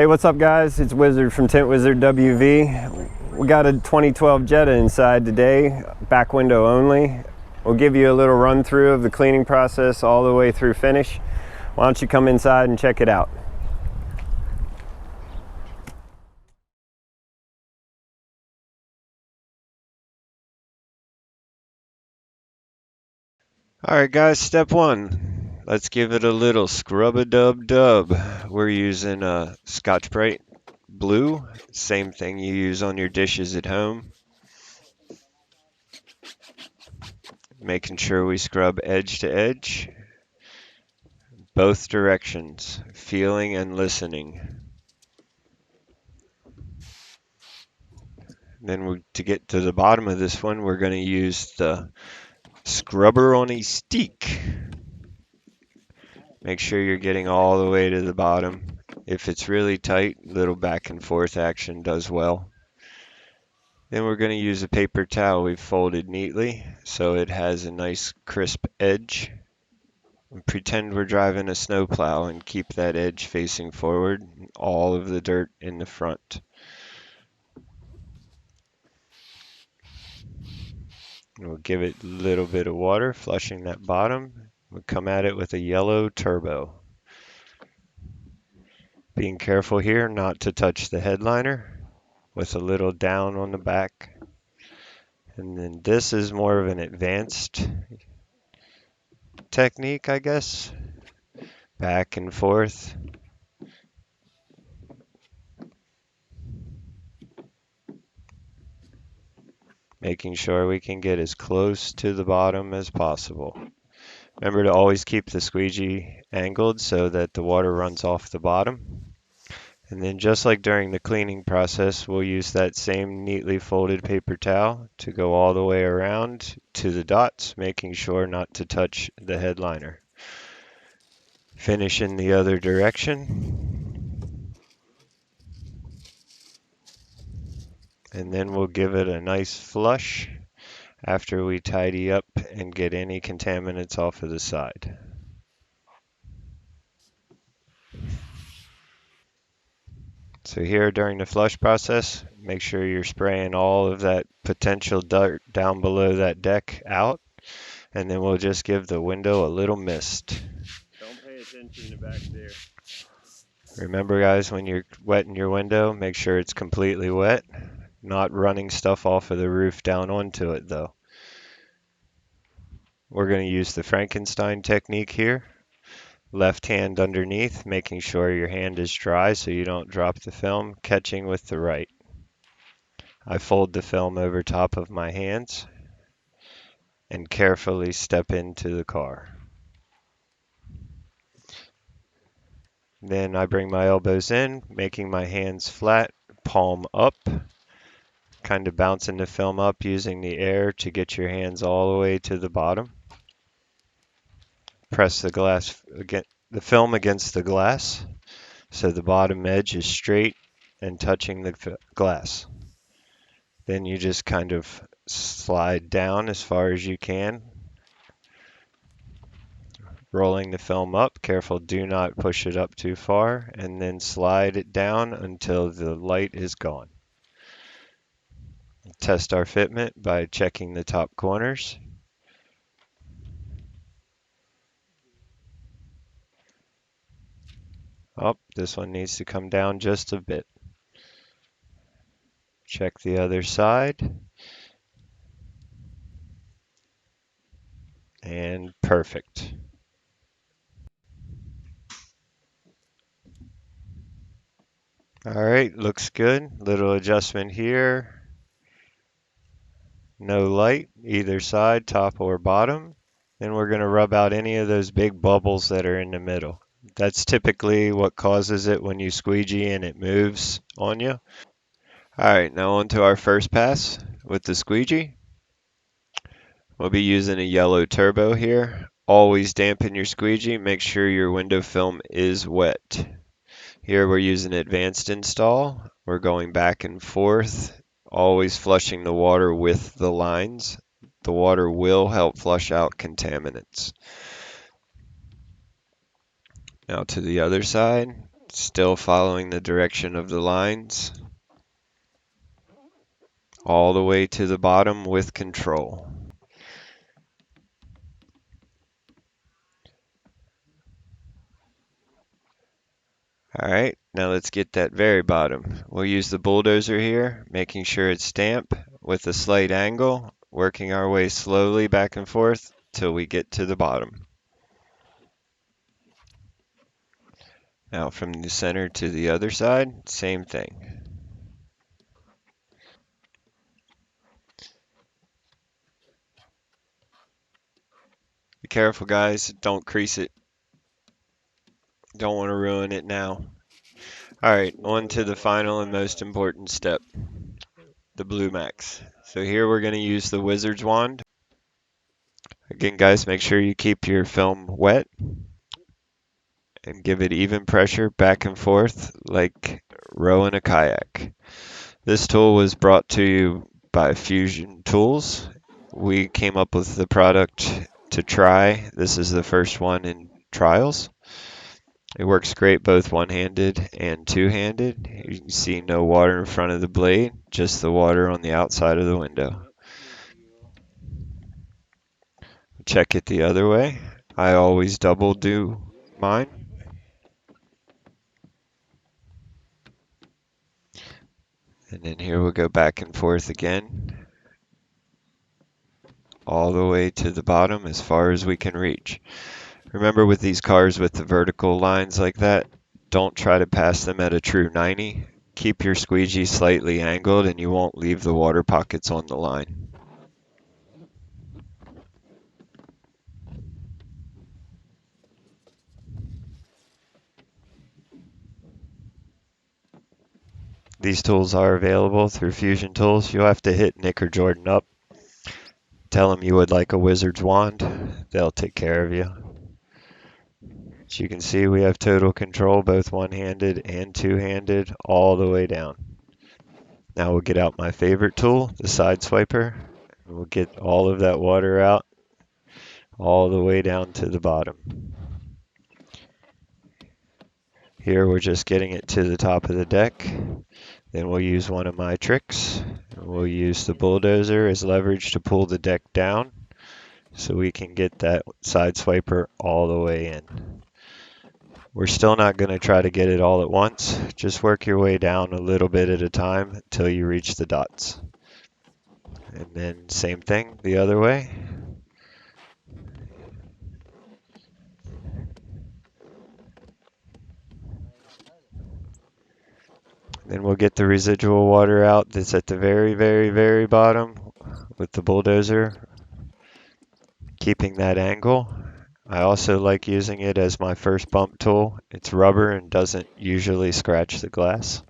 Hey, what's up guys? It's Wizard from Tint Wizard WV. We got a 2012 Jetta inside today, back window only. We'll give you a little run through of the cleaning process all the way through finish. Why don't you come inside and check it out? Alright guys, step one. Let's give it a little scrub-a-dub-dub. We're using Scotch-Brite Blue, same thing you use on your dishes at home. Making sure we scrub edge to edge, both directions, feeling and listening. Then to get to the bottom of this one, we're going to use the scrubber on a stick. Make sure you're getting all the way to the bottom. If it's really tight, little back and forth action does well. Then we're going to use a paper towel we've folded neatly so it has a nice crisp edge. Pretend we're driving a snowplow and keep that edge facing forward, all of the dirt in the front. We'll give it a little bit of water, flushing that bottom. We'll come at it with a yellow turbo. Being careful here not to touch the headliner, with a little down on the back. And then this is more of an advanced technique, I guess. Back and forth. Making sure we can get as close to the bottom as possible. Remember to always keep the squeegee angled so that the water runs off the bottom. And then just like during the cleaning process, we'll use that same neatly folded paper towel to go all the way around to the dots, making sure not to touch the headliner. Finish in the other direction. And then we'll give it a nice flush after we tidy up and get any contaminants off of the side. So here during the flush process, make sure you're spraying all of that potential dirt down below that deck out, and then we'll just give the window a little mist. Don't pay attention to back there. Remember guys, when you're wetting your window, make sure it's completely wet, not running stuff off of the roof down onto it though. We're going to use the Frankenstein technique here. Left hand underneath, making sure your hand is dry so you don't drop the film, catching with the right. I fold the film over top of my hands and carefully step into the car. Then I bring my elbows in, making my hands flat, palm up, kind of bouncing the film up using the air to get your hands all the way to the bottom. Press the film against the glass so the bottom edge is straight and touching the glass. Then you just kind of slide down as far as you can, rolling the film up. Careful, do not push it up too far, and then slide it down until the light is gone. Test our fitment by checking the top corners. Oh, this one needs to come down just a bit. Check the other side. And perfect. All right, looks good. Little adjustment here. No light, either side, top or bottom. Then we're going to rub out any of those big bubbles that are in the middle. That's typically what causes it when you squeegee and it moves on you. All right, now on to our first pass with the squeegee. We'll be using a yellow turbo here. Always dampen your squeegee. Make sure your window film is wet. Here we're using advanced install. We're going back and forth, always flushing the water with the lines. The water will help flush out contaminants. Now to the other side, Still following the direction of the lines, all the way to the bottom with control. All right, now let's get that very bottom. We'll use the bulldozer here, making sure it's damp with a slight angle, working our way slowly back and forth till we get to the bottom. Now from the center to the other side, same thing. Be careful, guys, don't crease it. Don't want to ruin it now. All right, on to the final and most important step, the blue max. So here we're going to use the wizard's wand. Again, guys, make sure you keep your film wet and give it even pressure back and forth like rowing a kayak. This tool was brought to you by Fusion Tools. We came up with the product to try. This is the first one in trials. It works great both one-handed and two-handed. You can see no water in front of the blade, just the water on the outside of the window. Check it the other way. I always double do mine. And then here we'll go back and forth again, all the way to the bottom as far as we can reach. Remember, with these cars with the vertical lines like that, don't try to pass them at a true 90. Keep your squeegee slightly angled and you won't leave the water pockets on the line. These tools are available through Fusion Tools. You'll have to hit Nick or Jordan up. Tell them you would like a wizard's wand. They'll take care of you. As you can see, we have total control, both one-handed and two-handed, all the way down. Now we'll get out my favorite tool, the side swiper. We'll get all of that water out, all the way down to the bottom. Here we're just getting it to the top of the deck. Then we'll use one of my tricks. We'll use the bulldozer as leverage to pull the deck down so we can get that side swiper all the way in. We're still not going to try to get it all at once. Just work your way down a little bit at a time until you reach the dots. And then same thing the other way. Then we'll get the residual water out that's at the very, very, very bottom with the bulldozer, keeping that angle. I also like using it as my first bump tool. It's rubber and doesn't usually scratch the glass.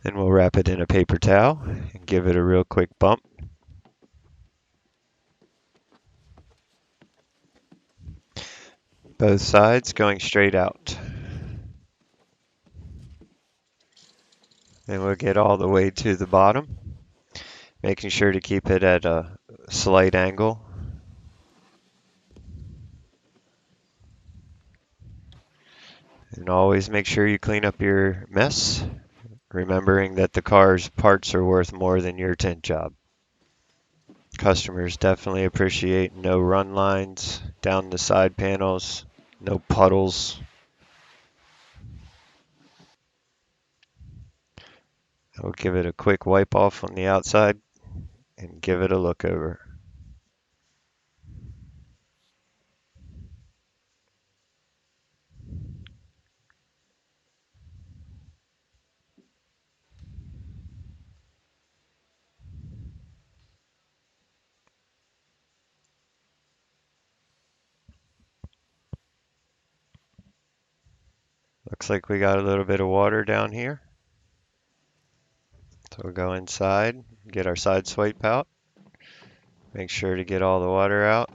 Then we'll wrap it in a paper towel and give it a real quick bump. Both sides going straight out. Then we'll get all the way to the bottom, making sure to keep it at a slight angle. And always make sure you clean up your mess, remembering that the car's parts are worth more than your tint job. Customers definitely appreciate no run lines down the side panels, no puddles. I'll give it a quick wipe off on the outside and give it a look over. Looks like we got a little bit of water down here. So we'll go inside, get our side swipe out. Make sure to get all the water out.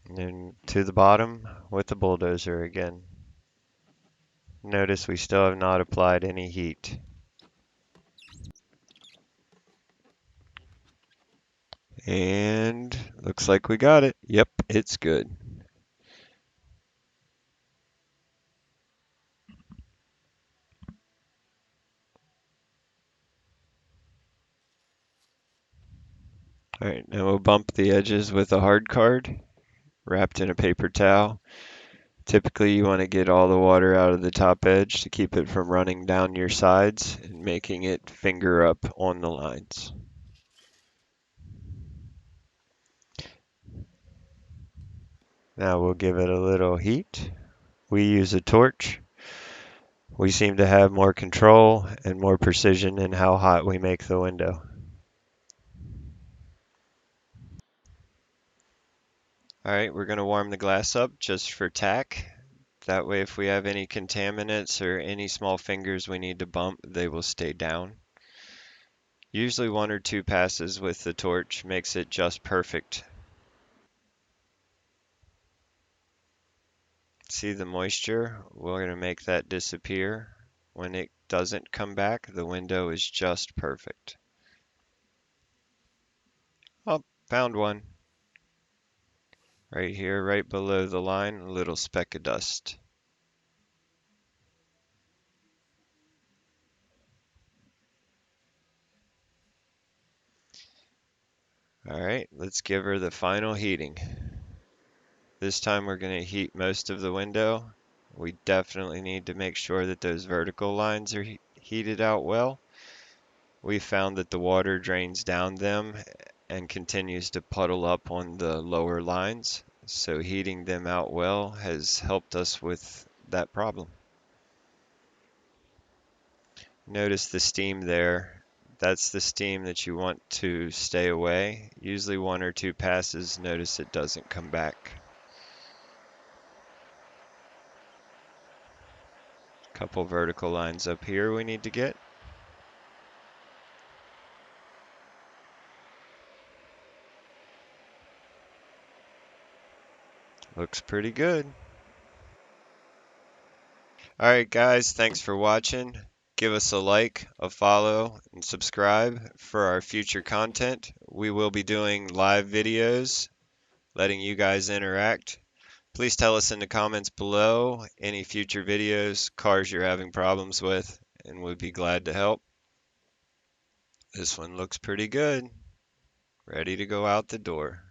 And then to the bottom with the bulldozer again. Notice we still have not applied any heat. And looks like we got it. Yep, it's good. All right, now we'll bump the edges with a hard card wrapped in a paper towel. Typically, you want to get all the water out of the top edge to keep it from running down your sides and making it finger up on the lines. Now we'll give it a little heat. We use a torch. We seem to have more control and more precision in how hot we make the window. All right, we're going to warm the glass up just for tack. That way, if we have any contaminants or any small fingers we need to bump, they will stay down. Usually 1 or 2 passes with the torch makes it just perfect. See the moisture? We're going to make that disappear. When it doesn't come back, the window is just perfect. Oh, found one. Right here, right below the line, a little speck of dust. All right, let's give her the final heating. This time we're going to heat most of the window. We definitely need to make sure that those vertical lines are heated out well. We found that the water drains down them and continues to puddle up on the lower lines. So heating them out well has helped us with that problem. Notice the steam there. That's the steam that you want to stay away. Usually 1 or 2 passes, notice it doesn't come back. Couple vertical lines up here we need to get. Looks pretty good. Alright guys, thanks for watching. Give us a like, a follow, and subscribe for our future content. We will be doing live videos, letting you guys interact. Please tell us in the comments below any future videos, cars you're having problems with, and we'd be glad to help. This one looks pretty good. Ready to go out the door.